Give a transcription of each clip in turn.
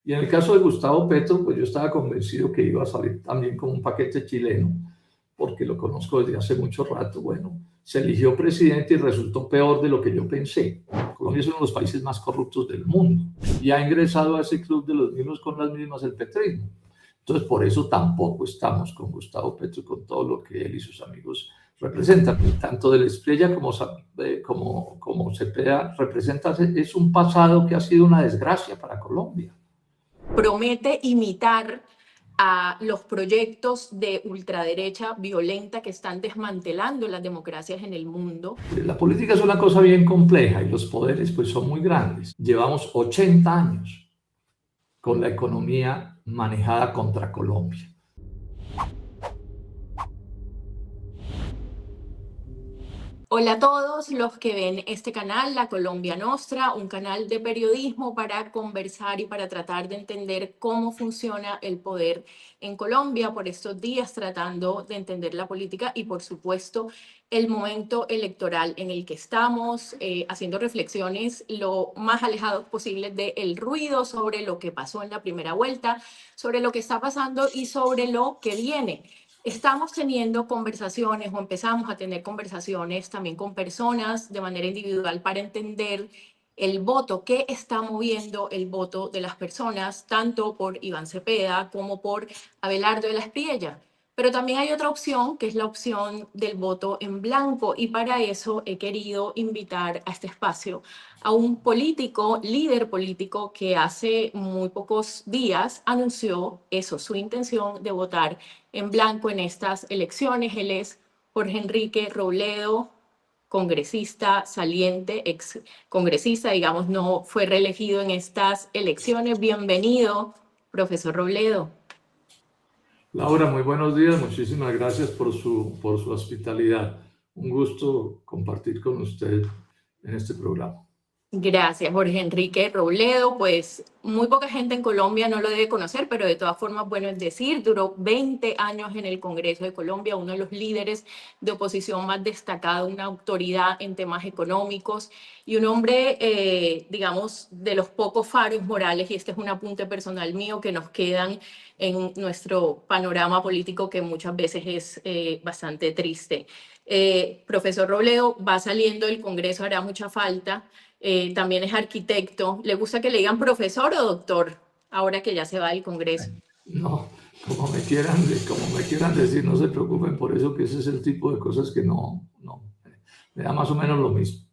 Y en el caso de Gustavo Petro, pues yo estaba convencido que iba a salir también como un paquete chileno, porque lo conozco desde hace mucho rato. Bueno, se eligió presidente y resultó peor de lo que yo pensé. Colombia es uno de los países más corruptos del mundo y ha ingresado a ese club de los mismos con las mismas el petrismo. Entonces, por eso tampoco estamos con Gustavo Petro, con todo lo que él y sus amigos representan. Tanto del Espriella como Cepeda representa, es un pasado que ha sido una desgracia para Colombia. Promete imitar a los proyectos de ultraderecha violenta que están desmantelando las democracias en el mundo. La política es una cosa bien compleja y los poderes pues son muy grandes. Llevamos 80 años con la economía manejada contra Colombia. Hola a todos los que ven este canal, La Colombia Nostra, un canal de periodismo para conversar y para tratar de entender cómo funciona el poder en Colombia por estos días, tratando de entender la política y, por supuesto, el momento electoral en el que estamos, haciendo reflexiones lo más alejados posibles del ruido sobre lo que pasó en la primera vuelta, sobre lo que está pasando y sobre lo que viene. Estamos teniendo conversaciones o empezamos a tener conversaciones también con personas de manera individual para entender el voto, qué está moviendo el voto de las personas, tanto por Iván Cepeda como por Abelardo de la Espriella. Pero también hay otra opción, que es la opción del voto en blanco, y para eso he querido invitar a este espacio a un político, líder político, que hace muy pocos días anunció eso, su intención de votar en blanco en estas elecciones. Él es Jorge Enrique Robledo, congresista saliente, ex congresista, digamos, no fue reelegido en estas elecciones. Bienvenido, profesor Robledo. Laura, muy buenos días, muchísimas gracias por su hospitalidad. Un gusto compartir con usted en este programa. Gracias, Jorge Enrique Robledo. Pues muy poca gente en Colombia no lo debe conocer, pero de todas formas, bueno es decir, duró 20 años en el Congreso de Colombia, uno de los líderes de oposición más destacados, una autoridad en temas económicos y un hombre, digamos, de los pocos faros morales, y este es un apunte personal mío, que nos quedan en nuestro panorama político, que muchas veces es bastante triste. Profesor Robledo, va saliendo del Congreso, hará mucha falta. También es arquitecto. ¿Le gusta que le digan profesor o doctor ahora que ya se va del Congreso? No, como me quieran decir, no se preocupen por eso, que ese es el tipo de cosas que no, me da más o menos lo mismo.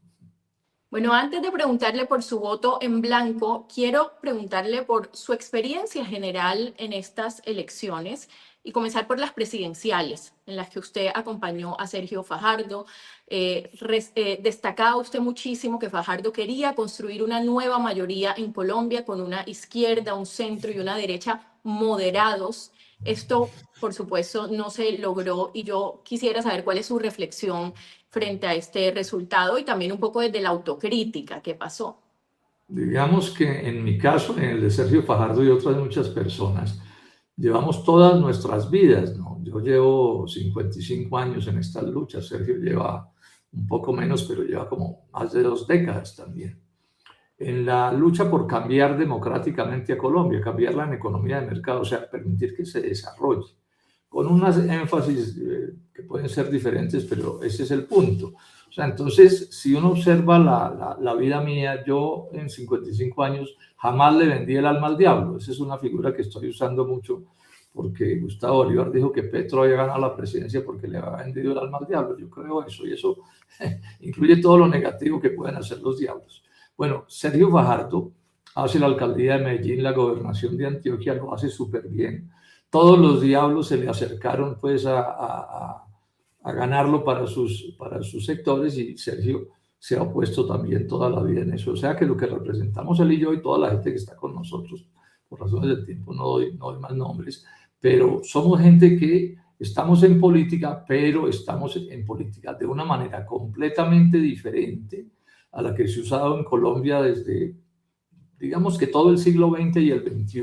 Bueno, antes de preguntarle por su voto en blanco, quiero preguntarle por su experiencia general en estas elecciones y comenzar por las presidenciales, en las que usted acompañó a Sergio Fajardo. Destacaba usted muchísimo que Fajardo quería construir una nueva mayoría en Colombia con una izquierda, un centro y una derecha moderados. Esto, por supuesto, no se logró, y yo quisiera saber cuál es su reflexión frente a este resultado y también un poco desde la autocrítica. ¿Qué pasó? Digamos que en mi caso, en el de Sergio Fajardo y otras muchas personas, llevamos todas nuestras vidas, ¿no? Yo llevo 55 años en estas luchas, Sergio lleva un poco menos, pero lleva como más de 2 décadas también. En la lucha por cambiar democráticamente a Colombia, cambiarla en economía de mercado, o sea, permitir que se desarrolle, con unas énfasis que pueden ser diferentes, pero ese es el punto. O sea, entonces, si uno observa la vida mía, yo en 55 años jamás le vendí el alma al diablo. Esa es una figura que estoy usando mucho, porque Gustavo Bolívar dijo que Petro había ganado la presidencia porque le había vendido el alma al diablo. Yo creo eso, y eso incluye todo lo negativo que pueden hacer los diablos. Bueno, Sergio Fajardo hace la alcaldía de Medellín, la gobernación de Antioquia, lo hace súper bien. Todos los diablos se le acercaron pues a ganarlo para sus sectores, y Sergio se ha opuesto también toda la vida en eso. O sea que lo que representamos él y yo y toda la gente que está con nosotros, por razones del tiempo no doy más nombres, pero somos gente que estamos en política, pero estamos en política de una manera completamente diferente a la que se ha usado en Colombia desde, digamos que todo el siglo XX y el XXI,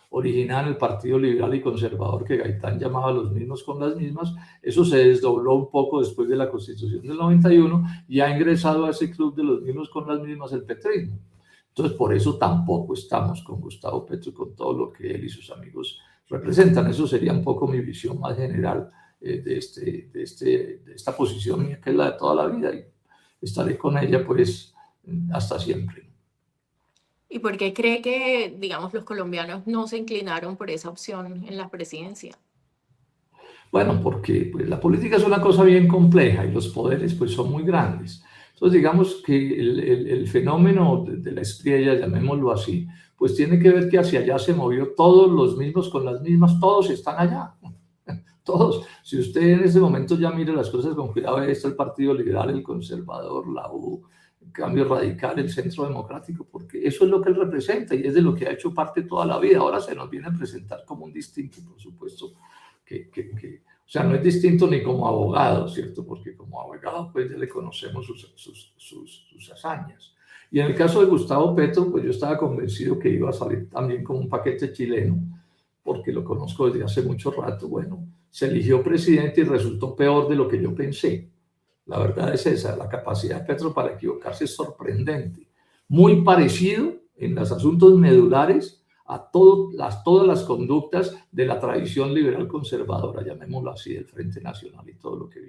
originada en el Partido Liberal y Conservador, que Gaitán llamaba los mismos con las mismas. Eso se desdobló un poco después de la Constitución del 91 y ha ingresado a ese club de los mismos con las mismas el petrismo. Entonces, por eso tampoco estamos con Gustavo Petro, con todo lo que él y sus amigos representan. Eso sería un poco mi visión más general de esta posición mía, que es la de toda la vida, y estaré con ella pues hasta siempre. ¿Y por qué cree que, digamos, los colombianos no se inclinaron por esa opción en la presidencia? Bueno, porque pues, la política es una cosa bien compleja y los poderes pues, son muy grandes. Entonces, digamos que el fenómeno de la estrella, llamémoslo así, pues tiene que ver que hacia allá se movió todos los mismos con las mismas, todos están allá. Todos. Si usted en ese momento ya mira las cosas con cuidado, ahí está el Partido Liberal, el Conservador, la U, el Cambio Radical, el Centro Democrático, porque eso es lo que él representa y es de lo que ha hecho parte toda la vida. Ahora se nos viene a presentar como un distinto, por supuesto, o sea, no es distinto ni como abogado, ¿cierto? Porque como abogado, pues ya le conocemos sus hazañas. Y en el caso de Gustavo Petro, pues yo estaba convencido que iba a salir también como un paquete chileno, porque lo conozco desde hace mucho rato. Bueno, se eligió presidente y resultó peor de lo que yo pensé. La verdad es esa, la capacidad de Petro para equivocarse es sorprendente. Muy parecido en los asuntos medulares a todas las conductas de la tradición liberal conservadora, llamémoslo así, del Frente Nacional y todo lo que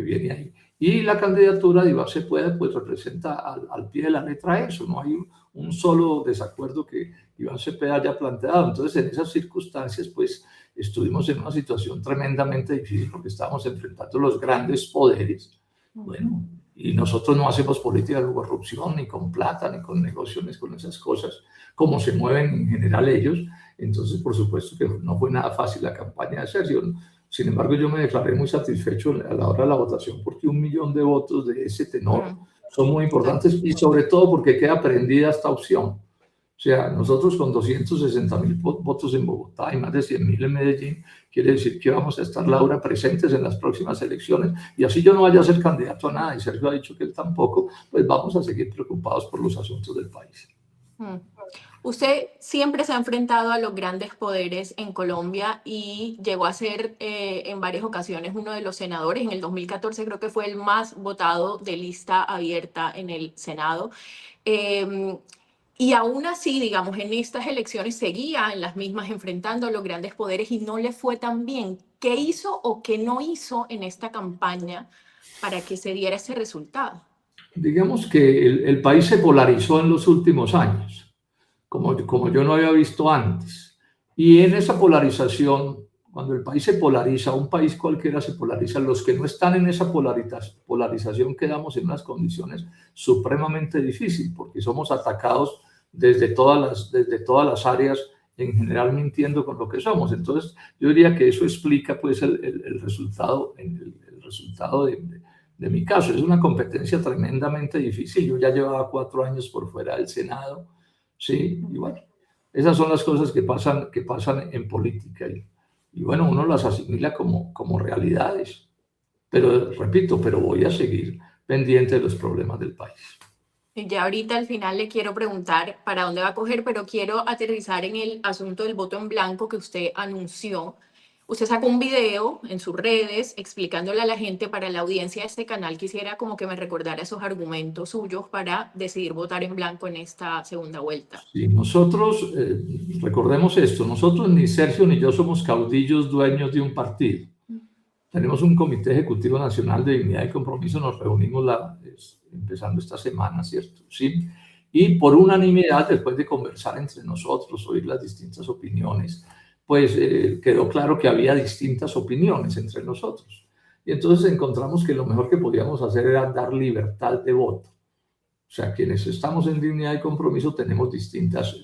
viene ahí. Y la candidatura de Iván Cepeda pues representa al pie de la letra eso, no hay un solo desacuerdo que Iván Cepeda haya planteado. Entonces, en esas circunstancias, pues estuvimos en una situación tremendamente difícil porque estábamos enfrentando los grandes poderes. Bueno, y nosotros no hacemos política de corrupción, ni con plata, ni con negocios, con esas cosas, como se mueven en general ellos. Entonces, por supuesto que no fue nada fácil la campaña de Sergio. Sin embargo, yo me declaré muy satisfecho a la hora de la votación porque 1 millón de votos de ese tenor son muy importantes y sobre todo porque queda prendida esta opción. O sea, nosotros con 260.000 votos en Bogotá y más de 100.000 en Medellín, quiere decir que vamos a estar, Laura, presentes en las próximas elecciones. Y así yo no vaya a ser candidato a nada, y Sergio ha dicho que él tampoco, pues vamos a seguir preocupados por los asuntos del país. Usted siempre se ha enfrentado a los grandes poderes en Colombia y llegó a ser en varias ocasiones uno de los senadores. En el 2014 creo que fue el más votado de lista abierta en el Senado. Y aún así, digamos, en estas elecciones seguía en las mismas enfrentando a los grandes poderes y no le fue tan bien. ¿Qué hizo o qué no hizo en esta campaña para que se diera ese resultado? Digamos que el país se polarizó en los últimos años, como yo no había visto antes. Y en esa polarización, cuando el país se polariza, un país cualquiera se polariza, los que no están en esa polarización quedamos en unas condiciones supremamente difíciles, porque somos atacados desde todas las áreas, en general mintiendo con lo que somos. Entonces, yo diría que eso explica pues el resultado de mi caso. Es una competencia tremendamente difícil. Yo ya llevaba 4 años por fuera del Senado, ¿sí? Y bueno, esas son las cosas que pasan en política. Y bueno, uno las asimila como realidades. Pero, repito, voy a seguir pendiente de los problemas del país. Ya ahorita al final le quiero preguntar para dónde va a coger, pero quiero aterrizar en el asunto del voto en blanco que usted anunció. Usted sacó un video en sus redes explicándole a la gente, para la audiencia de este canal, quisiera como que me recordara esos argumentos suyos para decidir votar en blanco en esta segunda vuelta. Sí, nosotros, recordemos esto, nosotros ni Sergio ni yo somos caudillos dueños de un partido. Tenemos un Comité Ejecutivo Nacional de Dignidad y Compromiso, nos reunimos empezando esta semana, ¿cierto? Sí. Y por unanimidad, después de conversar entre nosotros, oír las distintas opiniones, pues quedó claro que había distintas opiniones entre nosotros. Y entonces encontramos que lo mejor que podíamos hacer era dar libertad de voto. O sea, quienes estamos en Dignidad y Compromiso tenemos distintas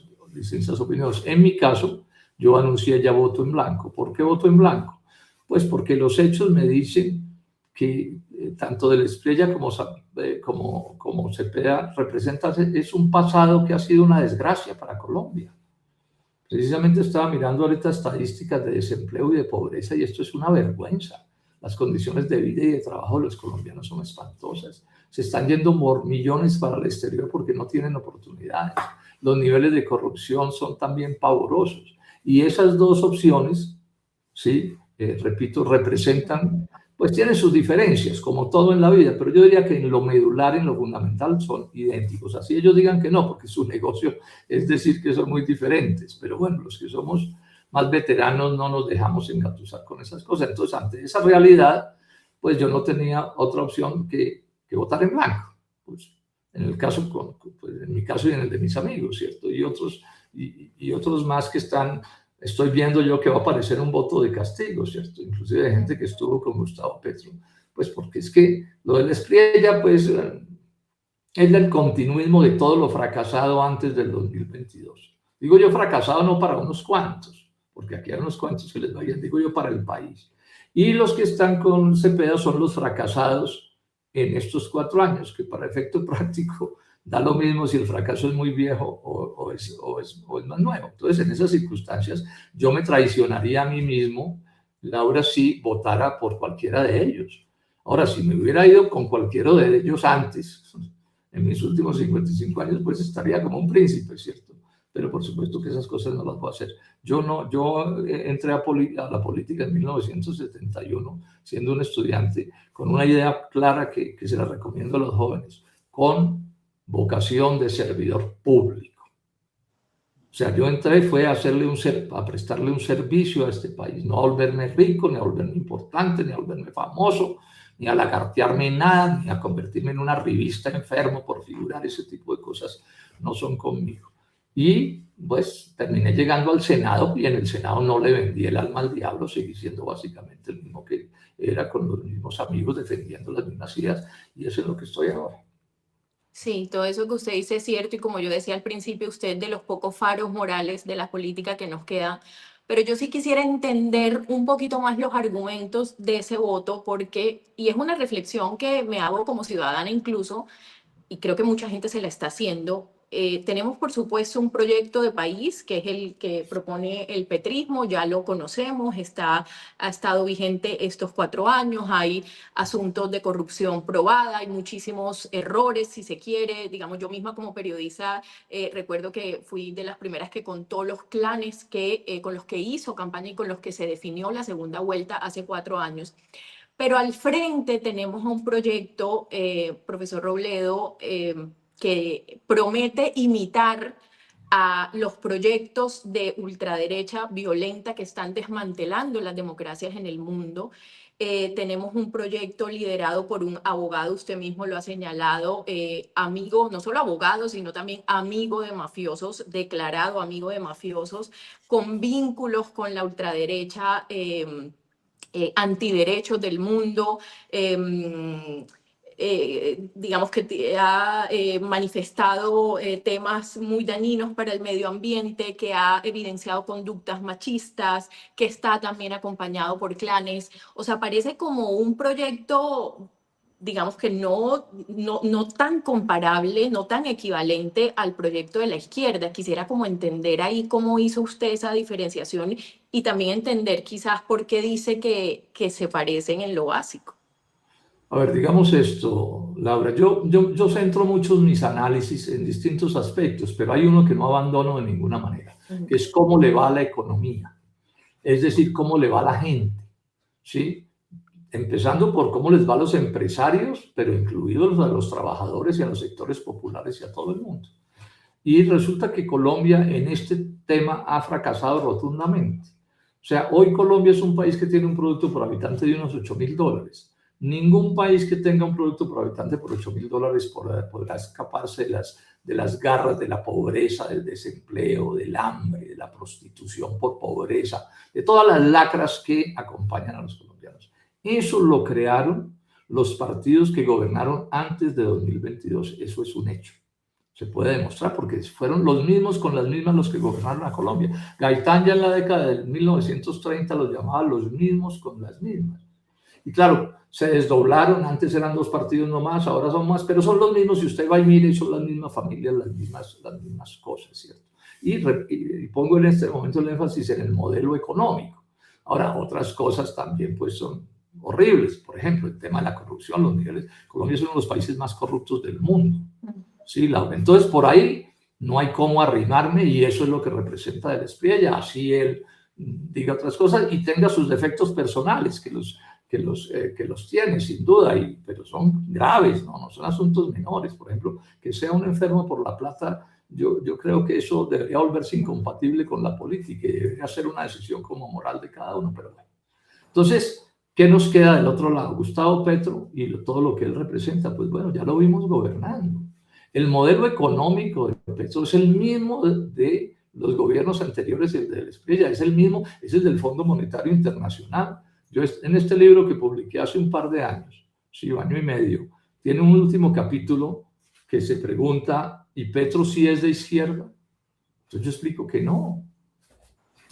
opiniones. En mi caso, yo anuncié ya voto en blanco. ¿Por qué voto en blanco? Pues porque los hechos me dicen que tanto del Espriella como Cepeda es un pasado que ha sido una desgracia para Colombia. Precisamente estaba mirando ahorita estadísticas de desempleo y de pobreza y esto es una vergüenza. Las condiciones de vida y de trabajo de los colombianos son espantosas. Se están yendo millones para el exterior porque no tienen oportunidades. Los niveles de corrupción son también pavorosos. Y esas dos opciones, ¿sí? Repito, representan pues tiene sus diferencias, como todo en la vida, pero yo diría que en lo medular, en lo fundamental, son idénticos. Así ellos digan que no, porque su negocio es decir que son muy diferentes, pero bueno, los que somos más veteranos no nos dejamos engatusar con esas cosas. Entonces, ante esa realidad, pues yo no tenía otra opción que votar en blanco. Pues, en el caso, pues, en mi caso y en el de mis amigos, ¿cierto? Y otros más que estoy viendo yo que va a aparecer un voto de castigo, ¿cierto? Inclusive de gente que estuvo con Gustavo Petro, pues porque es que lo del Espriella, pues es el continuismo de todo lo fracasado antes del 2022. Digo yo fracasado no para unos cuantos, porque aquí hay unos cuantos que les vayan, digo yo para el país. Y los que están con Cepeda son los fracasados en estos 4 años, que para efecto práctico da lo mismo si el fracaso es muy viejo o es más nuevo. Entonces, en esas circunstancias, yo me traicionaría a mí mismo, Laura, si votara por cualquiera de ellos. Ahora, si me hubiera ido con cualquiera de ellos antes, en mis últimos 55 años, pues estaría como un príncipe, ¿cierto? Pero por supuesto que esas cosas no las puedo hacer. Yo entré a la política en 1971, siendo un estudiante, con una idea clara que se la recomiendo a los jóvenes, con vocación de servidor público. O sea, yo entré fue a prestarle un servicio a este país, no a volverme rico, ni a volverme importante, ni a volverme famoso, ni a lagartearme en nada, ni a convertirme en una revista enfermo por figurar. Ese tipo de cosas no son conmigo. Y pues terminé llegando al Senado, y en el Senado no le vendí el alma al diablo, seguí siendo básicamente el mismo que era, con los mismos amigos, defendiendo las mismas ideas, y eso es lo que estoy ahora. Sí, todo eso que usted dice es cierto y como yo decía al principio, usted es de los pocos faros morales de la política que nos queda. Pero yo sí quisiera entender un poquito más los argumentos de ese voto porque, y es una reflexión que me hago como ciudadana incluso, y creo que mucha gente se la está haciendo. Tenemos, por supuesto, un proyecto de país que es el que propone el petrismo, ya lo conocemos, ha estado vigente estos 4 años, hay asuntos de corrupción probada, hay muchísimos errores, si se quiere. Digamos, yo misma como periodista recuerdo que fui de las primeras que contó los clanes con los que hizo campaña y con los que se definió la segunda vuelta hace 4 años. Pero al frente tenemos un proyecto, profesor Robledo, que promete imitar a los proyectos de ultraderecha violenta que están desmantelando las democracias en el mundo. Tenemos un proyecto liderado por un abogado, usted mismo lo ha señalado, amigo, no solo abogado, sino también amigo de mafiosos, declarado amigo de mafiosos, con vínculos con la ultraderecha antiderechos del mundo, digamos que ha manifestado temas muy dañinos para el medio ambiente, que ha evidenciado conductas machistas, que está también acompañado por clanes. O sea, parece como un proyecto, digamos que no tan comparable, no tan equivalente al proyecto de la izquierda. Quisiera como entender ahí cómo hizo usted esa diferenciación y también entender quizás por qué dice que se parecen en lo básico. A ver, digamos esto, Laura, yo centro muchos mis análisis en distintos aspectos, pero hay uno que no abandono de ninguna manera, que es cómo le va a la economía, es decir, cómo le va a la gente, ¿sí? Empezando por cómo les va a los empresarios, pero incluidos a los trabajadores y a los sectores populares y a todo el mundo. Y resulta que Colombia en este tema ha fracasado rotundamente. O sea, hoy Colombia es un país que tiene un producto por habitante de unos $8.000. Ningún país que tenga un producto por habitante por $8.000 podrá escaparse de las garras de la pobreza, del desempleo, del hambre, de la prostitución por pobreza, de todas las lacras que acompañan a los colombianos. Eso lo crearon los partidos que gobernaron antes de 2022. Eso es un hecho. Se puede demostrar porque fueron los mismos con las mismas los que gobernaron a Colombia. Gaitán ya en la década de 1930 los llamaba los mismos con las mismas. Y claro, se desdoblaron, antes eran 2 partidos nomás, ahora son más, pero son los mismos, si usted va y mire, son las mismas familias, las mismas cosas, ¿cierto? Y pongo en este momento el énfasis en el modelo económico. Ahora, otras cosas también pues son horribles, por ejemplo, el tema de la corrupción, los niveles. Colombia es uno de los países más corruptos del mundo, ¿sí? Entonces, por ahí no hay cómo arrimarme y eso es lo que representa el Espriella, así él diga otras cosas y tenga sus defectos personales, que que los tiene, sin duda, pero son graves, no son asuntos menores. Por ejemplo, que sea un enfermo por la plata, yo creo que eso debería volverse incompatible con la política y debería ser una decisión como moral de cada uno. Pero bueno. Entonces, ¿qué nos queda del otro lado? Gustavo Petro y todo lo que él representa, pues bueno, ya lo vimos gobernando. El modelo económico de Petro es el mismo de los gobiernos anteriores y el de Espriella, es el mismo, es el del Fondo Monetario Internacional. Yo en este libro que publiqué hace un par de años, sí, año y medio, tiene un último capítulo que se pregunta, ¿y Petro sí es de izquierda? Entonces yo explico que no.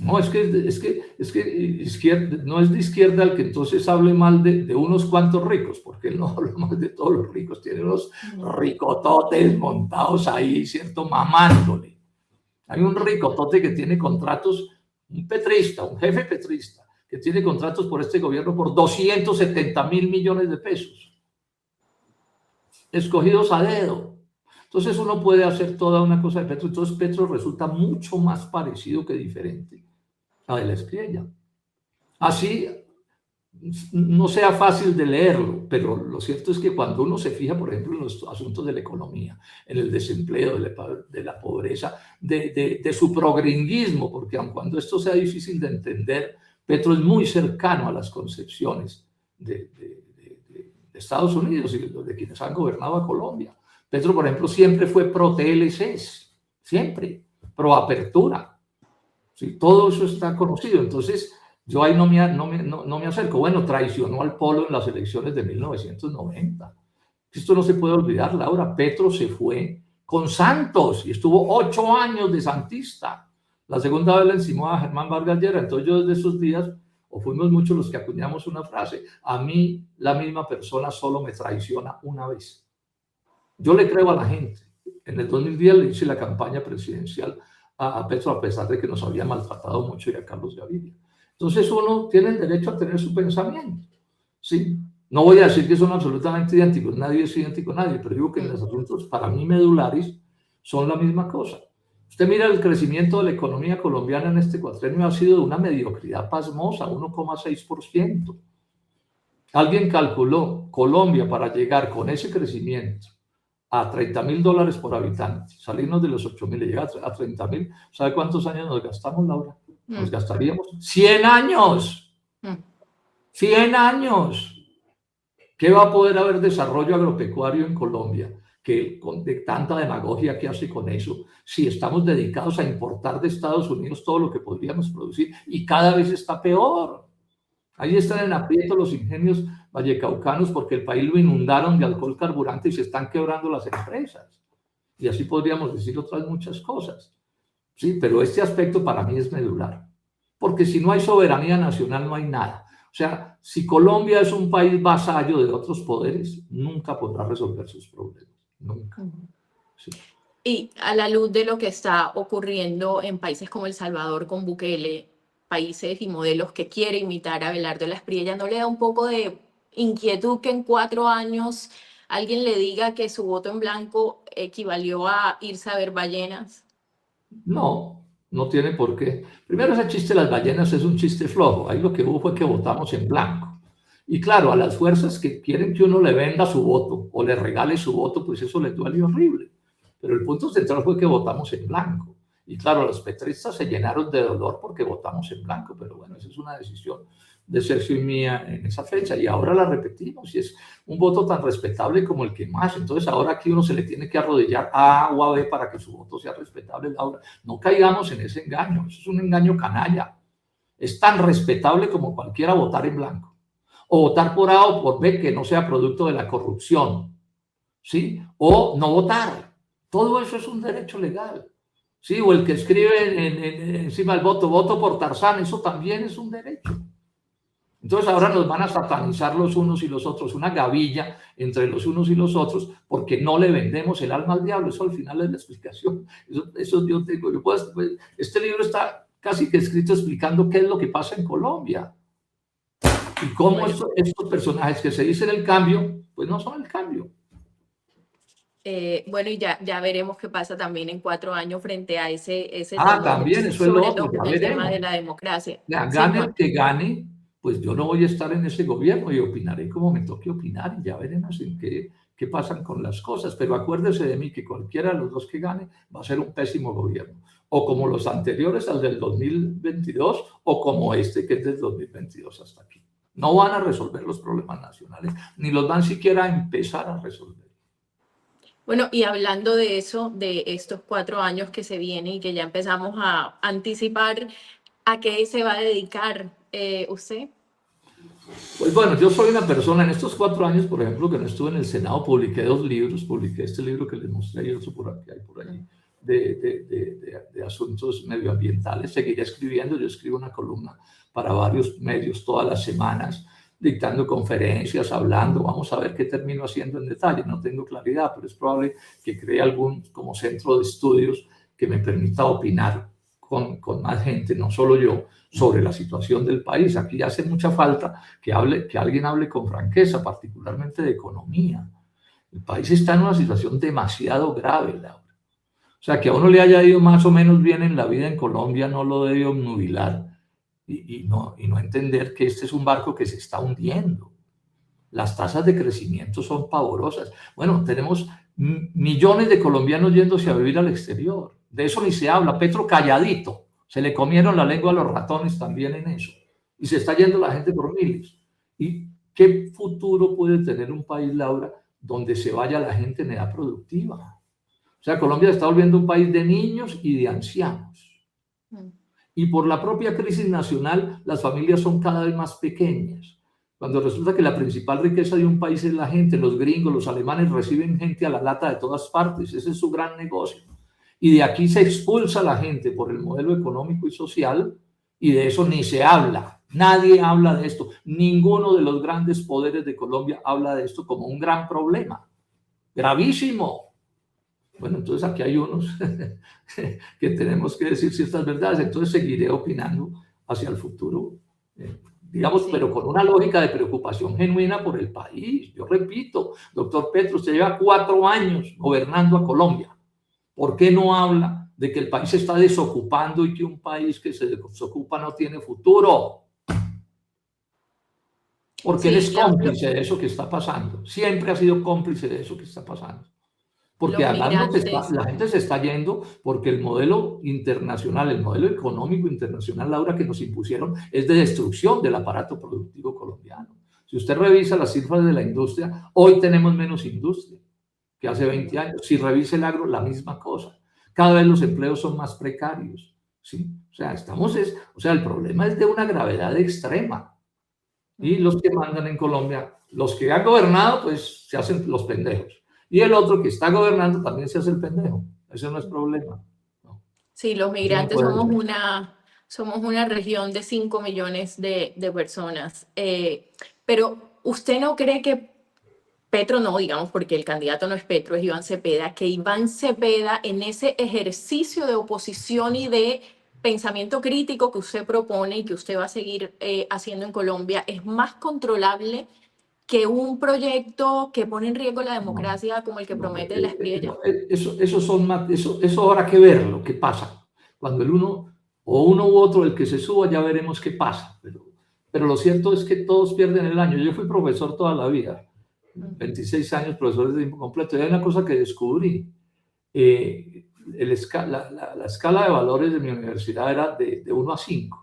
No, es que izquierda, no es de izquierda el que entonces hable mal de unos cuantos ricos, porque él no habla mal de todos los ricos, tiene unos ricototes montados ahí, ¿cierto? Mamándole. Hay un ricotote que tiene contratos, un petrista, un jefe petrista, que tiene contratos por este gobierno por 270.000 millones de pesos, escogidos a dedo. Entonces uno puede hacer toda una cosa de Petro, entonces Petro resulta mucho más parecido que diferente a de la Espriella. Así no sea fácil de leerlo, pero lo cierto es que cuando uno se fija, por ejemplo, en los asuntos de la economía, en el desempleo, de la pobreza, de su progringuismo, porque aun cuando esto sea difícil de entender, Petro es muy cercano a las concepciones de Estados Unidos y de quienes han gobernado a Colombia. Petro, por ejemplo, siempre fue pro TLCs, siempre, pro apertura. Sí, todo eso está conocido. Entonces, yo ahí no me acerco. Bueno, traicionó al Polo en las elecciones de 1990. Esto no se puede olvidar, Laura. Petro se fue con Santos y estuvo 8 años de santista. La segunda vez le encimó a Germán Vargas Lleras. Entonces yo desde esos días, o fuimos muchos los que acuñamos una frase, a mí la misma persona solo me traiciona una vez. Yo le creo a la gente. En el 2010 le hice la campaña presidencial a Petro, a pesar de que nos había maltratado mucho, y a Carlos Gaviria. Entonces uno tiene el derecho a tener su pensamiento. ¿Sí? No voy a decir que son absolutamente idénticos, nadie es idéntico a nadie, pero digo que en los asuntos para mí medulares son la misma cosa. Usted mira el crecimiento de la economía colombiana en este cuatrenio ha sido de una mediocridad pasmosa, 1,6%. Alguien calculó Colombia para llegar con ese crecimiento a $30.000 por habitante, salirnos de los 8.000 y llegar a 30.000. ¿Sabe cuántos años nos gastamos, Laura? Nos gastaríamos 100 años. 100 años. ¿Qué va a poder haber desarrollo agropecuario en Colombia? Que de tanta demagogia que hace con eso, si estamos dedicados a importar de Estados Unidos todo lo que podríamos producir y cada vez está peor. Ahí están en aprieto los ingenios vallecaucanos porque el país lo inundaron de alcohol carburante y se están quebrando las empresas. Y así podríamos decir otras muchas cosas. Sí, pero este aspecto para mí es medular. Porque si no hay soberanía nacional, no hay nada. O sea, si Colombia es un país vasallo de otros poderes, nunca podrá resolver sus problemas. Nunca. Sí. Y a la luz de lo que está ocurriendo en países como El Salvador con Bukele, países y modelos que quiere imitar a Abelardo de la Espriella, ¿no le da un poco de inquietud que en 4 años alguien le diga que su voto en blanco equivalió a irse a ver ballenas? No, no tiene por qué. Primero, ese chiste de las ballenas es un chiste flojo. Ahí lo que hubo fue que votamos en blanco. Y claro, a las fuerzas que quieren que uno le venda su voto o le regale su voto, pues eso les duele horrible. Pero el punto central fue que votamos en blanco. Y claro, los petristas se llenaron de dolor porque votamos en blanco, pero bueno, esa es una decisión de Sergio y mía en esa fecha, y ahora la repetimos, y es un voto tan respetable como el que más. Entonces ahora aquí uno se le tiene que arrodillar a A o a B para que su voto sea respetable, Laura. No caigamos en ese engaño, eso es un engaño canalla. Es tan respetable como cualquiera votar en blanco, o votar por A o por B que no sea producto de la corrupción, ¿sí? O no votar. Todo eso es un derecho legal. Sí, o el que escribe encima del voto por Tarzán, eso también es un derecho. Entonces ahora nos van a satanizar los unos y los otros, una gavilla entre los unos y los otros, porque no le vendemos el alma al diablo. Eso al final es la explicación. Eso yo tengo. Este libro está casi que escrito explicando qué es lo que pasa en Colombia y cómo estos personajes que se dicen el cambio, pues no son el cambio. Bueno, y ya veremos qué pasa también en 4 años frente a ese también, eso es lo otro, el tema de la democracia. Gane el que gane, pues yo no voy a estar en ese gobierno y opinaré como me toque opinar y ya veremos en qué pasan con las cosas. Pero acuérdese de mí que cualquiera de los dos que gane va a ser un pésimo gobierno. O como los anteriores al del 2022 o como este que es del 2022 hasta aquí. No van a resolver los problemas nacionales, ni los van siquiera a empezar a resolver. Bueno, y hablando de eso, de estos 4 años que se vienen y que ya empezamos a anticipar, ¿a qué se va a dedicar usted? Pues bueno, yo soy una persona, en estos 4 años, por ejemplo, que no estuve en el Senado, publiqué 2 libros, publiqué este libro que les mostré y otro por aquí, hay por allí, de asuntos medioambientales. Seguiré escribiendo, yo escribo una columna para varios medios todas las semanas, dictando conferencias, hablando, vamos a ver qué termino haciendo en detalle, no tengo claridad, pero es probable que cree algún como centro de estudios que me permita opinar con más gente, no solo yo, sobre la situación del país. Aquí hace mucha falta que alguien hable con franqueza, particularmente de economía. El país está en una situación demasiado grave, Laura. O sea, que a uno le haya ido más o menos bien en la vida en Colombia no lo debe obnubilar y no entender que este es un barco que se está hundiendo. Las tasas de crecimiento son pavorosas. Bueno, tenemos millones de colombianos yéndose a vivir al exterior. De eso ni se habla. Petro calladito. Se le comieron la lengua a los ratones también en eso. Y se está yendo la gente por miles. ¿Y qué futuro puede tener un país, Laura, donde se vaya la gente en edad productiva? O sea, Colombia está volviendo un país de niños y de ancianos. Y por la propia crisis nacional, las familias son cada vez más pequeñas. Cuando resulta que la principal riqueza de un país es la gente, los gringos, los alemanes reciben gente a la lata de todas partes, ese es su gran negocio. Y de aquí se expulsa la gente por el modelo económico y social, y de eso ni se habla. Nadie habla de esto. Ninguno de los grandes poderes de Colombia habla de esto como un gran problema. Gravísimo. Bueno, entonces aquí hay unos que tenemos que decir ciertas verdades. Entonces seguiré opinando hacia el futuro. Digamos, sí, pero con una lógica de preocupación genuina por el país. Yo repito, doctor Petro, usted lleva 4 años gobernando a Colombia. ¿Por qué no habla de que el país se está desocupando y que un país que se desocupa no tiene futuro? Porque él es cómplice de eso que está pasando. Siempre ha sido cómplice de eso que está pasando. Porque además la gente se está yendo porque el modelo internacional, el modelo económico internacional, Laura, que nos impusieron es de destrucción del aparato productivo colombiano. Si usted revisa las cifras de la industria, hoy tenemos menos industria que hace 20 años. Si revisa el agro, la misma cosa. Cada vez los empleos son más precarios. ¿Sí? O sea, el problema es de una gravedad extrema. Y los que mandan en Colombia, los que han gobernado, pues se hacen los pendejos. Y el otro que está gobernando también se hace el pendejo. Ese no es problema. No. Sí, los migrantes somos una región de 5 millones de personas. Pero ¿usted no cree que Petro, no digamos porque el candidato no es Petro, es Iván Cepeda, que Iván Cepeda en ese ejercicio de oposición y de pensamiento crítico que usted propone y que usted va a seguir haciendo en Colombia es más controlable que un proyecto que pone en riesgo la democracia como el que promete la Espriella? Eso habrá que ver lo que pasa. Cuando uno u otro, el que se suba, ya veremos qué pasa. Pero lo cierto es que todos pierden el año. Yo fui profesor toda la vida, 26 años profesor de tiempo completo. Y hay una cosa que descubrí. La escala de valores de mi universidad era de 1 a 5.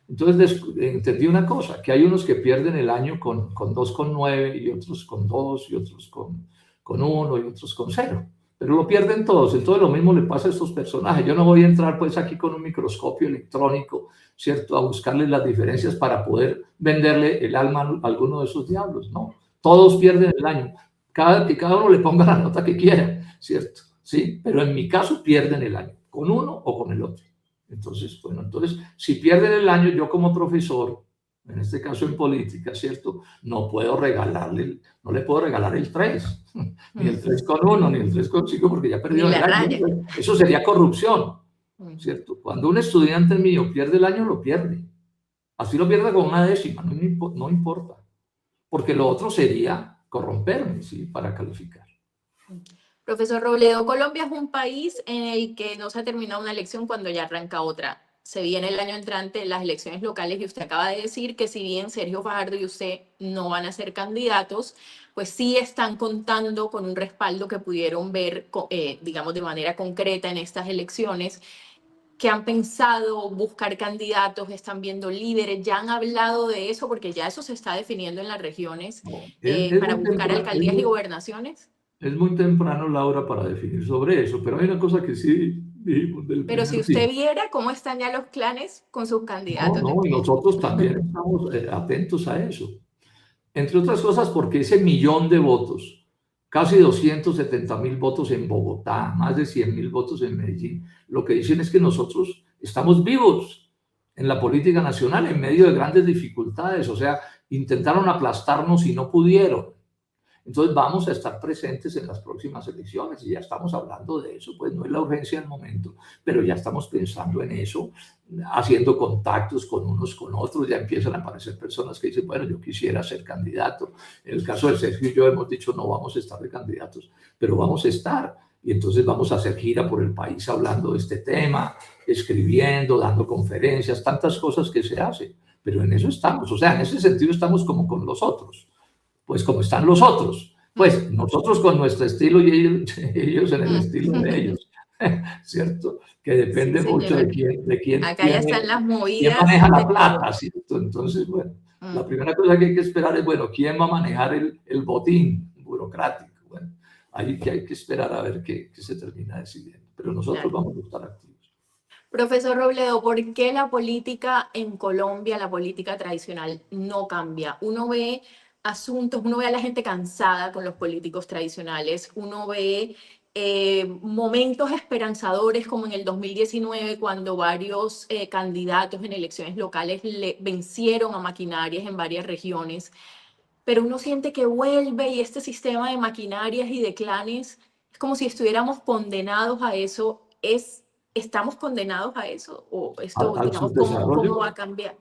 Entonces entendí una cosa, que hay unos que pierden el año con 2,9 y otros con 2 y otros con 1 y otros con 0. Pero lo pierden todos. Entonces lo mismo le pasa a estos personajes. Yo no voy a entrar pues aquí con un microscopio electrónico, ¿cierto? A buscarles las diferencias para poder venderle el alma a alguno de esos diablos. No, todos pierden el año. Que cada uno le ponga la nota que quiera, ¿cierto? Sí, pero en mi caso pierden el año, con uno o con el otro. Entonces, si pierden el año, yo como profesor, en este caso en política, ¿cierto? No le puedo regalar el 3, ni el 3,1, ni el 3,5, porque ya perdió el año. Eso sería corrupción, ¿cierto? Cuando un estudiante mío pierde el año, lo pierde. Así lo pierda con 1/10, no importa. Porque lo otro sería corromperme, ¿sí? Para calificar. Profesor Robledo, Colombia es un país en el que no se ha terminado una elección cuando ya arranca otra. se viene el año entrante las elecciones locales y usted acaba de decir que si bien Sergio Fajardo y usted no van a ser candidatos, pues sí están contando con un respaldo que pudieron ver, digamos, de manera concreta en estas elecciones, que han pensado buscar candidatos, están viendo líderes, ya han hablado de eso, porque ya eso se está definiendo en las regiones No, para buscar alcaldías y gobernaciones. es muy temprano, Laura, para definir sobre eso, pero hay una cosa que sí dijimos del Pero si primer usted día. viera cómo están ya los clanes con sus No, candidatos, no, y nosotros también estamos atentos a eso. Entre otras cosas porque ese millón de votos, casi 270.000 votos en Bogotá, más de 100.000 votos en Medellín, lo que dicen es que nosotros estamos vivos en la política nacional en medio de grandes dificultades, o sea, intentaron aplastarnos y no pudieron. Entonces vamos a estar presentes en las próximas elecciones y ya estamos hablando de eso, pues no es la urgencia del momento, pero ya estamos pensando en eso, haciendo contactos con unos con otros, ya empiezan a aparecer personas que dicen, bueno, yo quisiera ser candidato. En el caso de Sergio y yo hemos dicho, no vamos a estar de candidatos, pero vamos a estar. Y entonces vamos a hacer gira por el país hablando de este tema, escribiendo, dando conferencias, tantas cosas que se hacen, pero en eso estamos, o sea, en ese sentido estamos como con los otros. Pues como están los otros, pues nosotros con nuestro estilo y ellos en el estilo de ellos, ¿cierto? Que depende sí, mucho señor. de quién Acá ya están las movidas maneja la de plata, todo. ¿cierto? Entonces, bueno, la primera cosa que hay que esperar es, bueno, ¿quién va a manejar el botín burocrático? Bueno, ahí que hay que esperar a ver qué se termina decidiendo, pero nosotros vamos a estar activos. Profesor Robledo, ¿por qué la política en Colombia, la política tradicional, no cambia? Uno ve asuntos, uno ve a la gente cansada con los políticos tradicionales, uno ve momentos esperanzadores como en el 2019 cuando varios candidatos en elecciones locales le vencieron a maquinarias en varias regiones, pero uno siente que vuelve y este sistema de maquinarias y de clanes es como si estuviéramos condenados a eso. ¿Estamos condenados a eso? ¿O esto, Al digamos, cómo va subdesarrollo, a cambiar?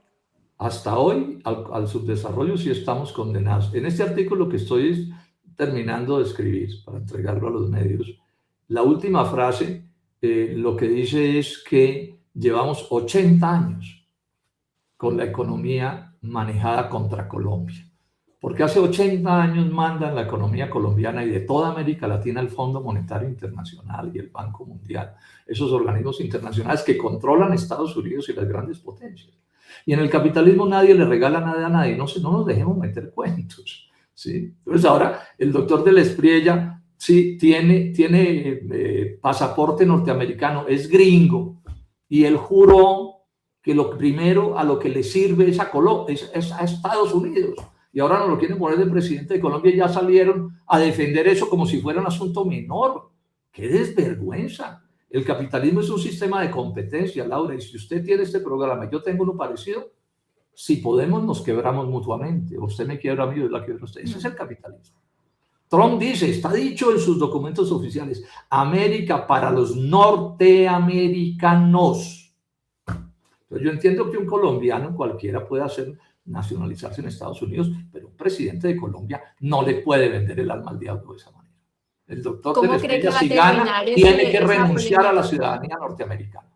hasta hoy, al subdesarrollo sí estamos condenados. En este artículo que estoy terminando de escribir para entregarlo a los medios, la última frase lo que dice es que llevamos 80 años con la economía manejada contra Colombia. Porque hace 80 años mandan la economía colombiana y de toda América Latina el Fondo Monetario Internacional y el Banco Mundial, esos organismos internacionales que controlan Estados Unidos y las grandes potencias. Y en el capitalismo nadie le regala nada a nadie, no nos dejemos meter cuentos, ¿sí? Entonces ahora el doctor de la Espriella sí tiene pasaporte norteamericano, es gringo, y él juró que lo primero a lo que le sirve es a Estados Unidos. Y ahora nos lo quieren poner de presidente de Colombia y ya salieron a defender eso como si fuera un asunto menor. ¡Qué desvergüenza! El capitalismo es un sistema de competencia, Laura, y si usted tiene este programa, yo tengo uno parecido, si podemos nos quebramos mutuamente, usted me quiebra a mí, yo la quiebro a usted. Ese es el capitalismo. Trump dice, está dicho en sus documentos oficiales, América para los norteamericanos. Entonces yo entiendo que un colombiano cualquiera puede nacionalizarse en Estados Unidos, pero un presidente de Colombia no le puede vender el alma al diablo de esa manera. El doctor de la Espriella, si gana, tiene que renunciar a la ciudadanía norteamericana.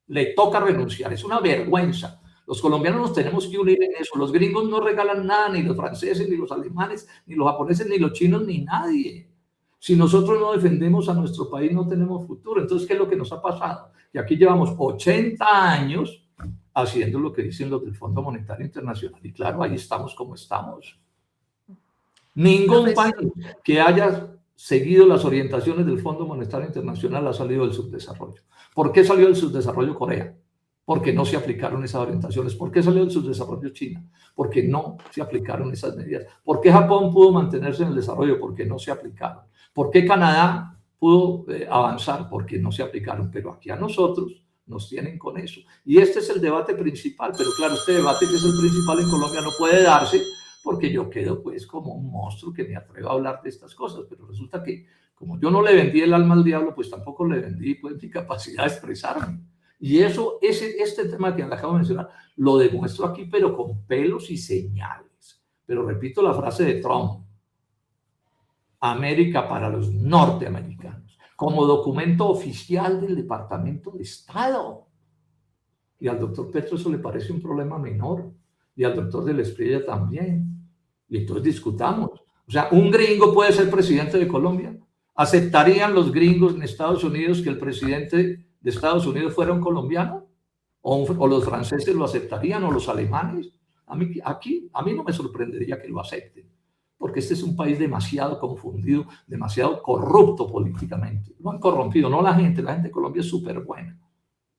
Le toca renunciar, es una vergüenza. Los colombianos nos tenemos que unir en eso. Los gringos no regalan nada, ni los franceses, ni los alemanes, ni los japoneses, ni los chinos, ni nadie. Si nosotros no defendemos a nuestro país, no tenemos futuro. Entonces, ¿qué es lo que nos ha pasado? Que aquí llevamos 80 años haciendo lo que dicen los del Fondo Monetario Internacional. Y claro, ahí estamos como estamos. Ningún país que haya seguido las orientaciones del Fondo Monetario Internacional ha salido del subdesarrollo. ¿Por qué salió del subdesarrollo Corea? Porque no se aplicaron esas orientaciones. ¿Por qué salió del subdesarrollo China? Porque no se aplicaron esas medidas. ¿Por qué Japón pudo mantenerse en el desarrollo? Porque no se aplicaron. ¿Por qué Canadá pudo avanzar? Porque no se aplicaron. Pero aquí a nosotros nos tienen con eso. Y este es el debate principal. Pero claro, este debate que es el principal en Colombia no puede darse porque yo quedo pues como un monstruo que me atrevo a hablar de estas cosas. Pero resulta que como yo no le vendí el alma al diablo, pues tampoco le vendí pues mi capacidad de expresarme. Y eso, este tema que acabo de mencionar, lo demuestro aquí, pero con pelos y señales. Pero repito la frase de Trump, América para los norteamericanos, como documento oficial del Departamento de Estado. Y al doctor Petro eso le parece un problema menor. Y al doctor de la Espriella también. Y entonces discutamos. O sea, ¿un gringo puede ser presidente de Colombia? ¿Aceptarían los gringos en Estados Unidos que el presidente de Estados Unidos fuera un colombiano? ¿O los franceses lo aceptarían? ¿O los alemanes? A mí no me sorprendería que lo acepten, porque este es un país demasiado confundido, demasiado corrupto políticamente. Lo han corrompido, no la gente de Colombia es súper buena,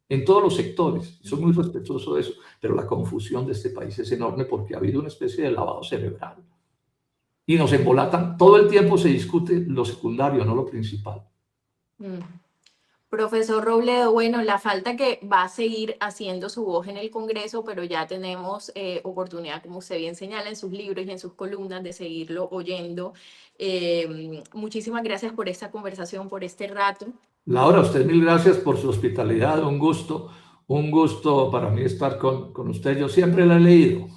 en todos los sectores, soy muy respetuoso de eso, pero la confusión de este país es enorme porque ha habido una especie de lavado cerebral. Y nos embolatan, todo el tiempo se discute lo secundario, no lo principal. Profesor Robledo, bueno, la falta que va a seguir haciendo su voz en el Congreso, pero ya tenemos oportunidad, como usted bien señala en sus libros y en sus columnas, de seguirlo oyendo. Muchísimas gracias por esta conversación, por este rato. Laura, a usted mil gracias por su hospitalidad, un gusto para mí estar con usted. Yo siempre la he leído.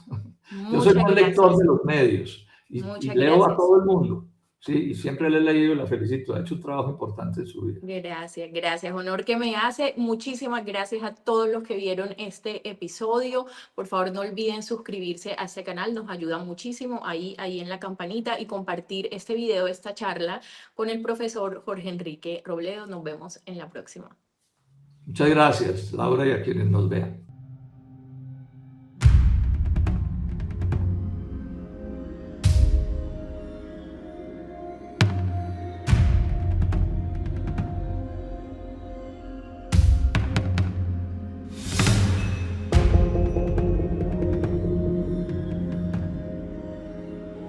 Yo soy un lector de los medios y leo a todo el mundo. Sí, y siempre le he leído y la felicito. Ha hecho un trabajo importante en su vida. Gracias, gracias. Honor que me hace. Muchísimas gracias a todos los que vieron este episodio. Por favor, no olviden suscribirse a este canal. Nos ayuda muchísimo ahí en la campanita y compartir este video, esta charla con el profesor Jorge Enrique Robledo. Nos vemos en la próxima. Muchas gracias, Laura, y a quienes nos vean.